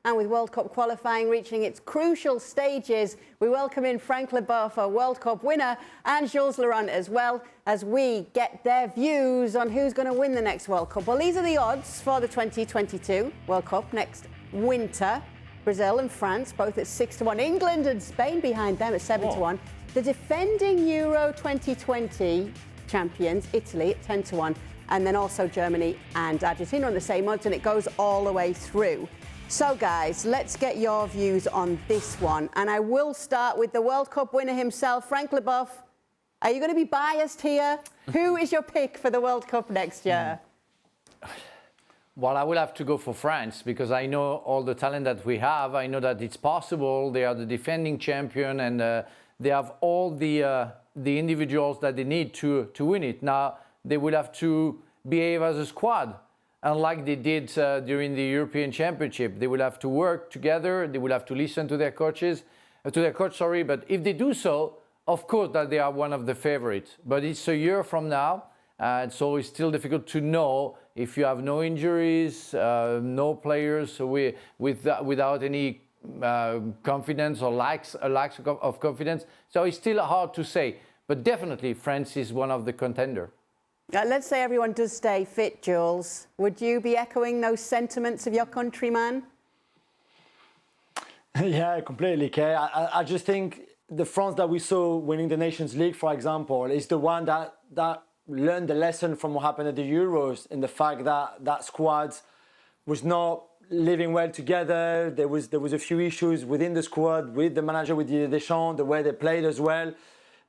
And with World Cup qualifying reaching its crucial stages, we welcome in Frank Leboeuf, a World Cup winner, and Julien Laurens as well, as we get their views on who's going to win the next World Cup. Well, these are the odds for the 2022 World Cup next winter. Brazil and France both at 6-1. England and Spain behind them at 7-1. The defending Euro 2020 champions, Italy, at 10-1. And then also Germany and Argentina on the same odds, and it goes all the way through. So, guys, let's get your views on this one. And I will start with the World Cup winner himself, Frank Leboeuf. Are you going to be biased here? Who is your pick for the World Cup next year? Well, I will have to go for France because I know all the talent that we have. I know that it's possible. They are the defending champion, and they have all the individuals that they need to win it. Now, they will have to behave as a squad, unlike they did during the European Championship. They will have to work together. They will have to listen to their coach. But if they do so, of course, that they are one of the favorites. But it's a year from now, so it's still difficult to know if you have no injuries, no players without any confidence or lack of confidence. So it's still hard to say. But definitely, France is one of the contenders. Let's say everyone does stay fit, Jules. Would you be echoing those sentiments of your countryman? Yeah, completely, Kay. I just think the France that we saw winning the Nations League, for example, is the one that learned the lesson from what happened at the Euros, in the fact that that squad was not living well together. There was a few issues within the squad, with the manager, with Deschamps, the way they played as well.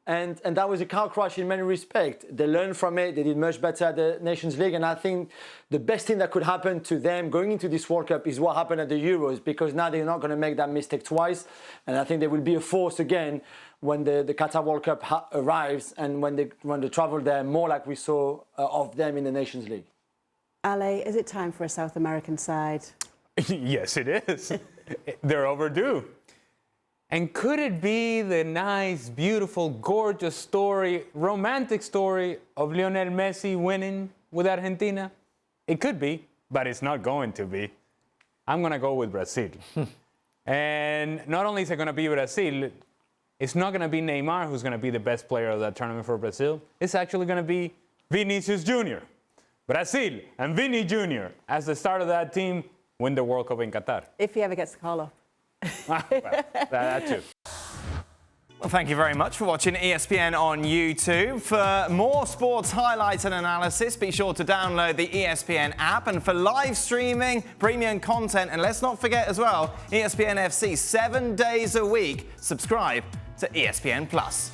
And that was a car crash in many respects. They learned from it. They did much better at the Nations League. And I think the best thing that could happen to them going into this World Cup is what happened at the Euros, because now they're not going to make that mistake twice. And I think they will be a force again when the Qatar World Cup arrives and when they travel there, more like we saw of them in the Nations League. Ale, is it time for a South American side? Yes, it is. They're overdue. And could it be the nice, beautiful, gorgeous story, romantic story of Lionel Messi winning with Argentina? It could be, but it's not going to be. I'm going to go with Brazil. And not only is it going to be Brazil, it's not going to be Neymar who's going to be the best player of that tournament for Brazil. It's actually going to be Vinicius Jr. Brazil and Vini Jr. as the start of that team win the World Cup in Qatar. If he ever gets the call up. Well, that too. Well, thank you very much for watching ESPN on YouTube. For more sports highlights and analysis, be sure to download the ESPN app. And for live streaming, premium content, and let's not forget as well, ESPN FC 7 days a week. Subscribe to ESPN+.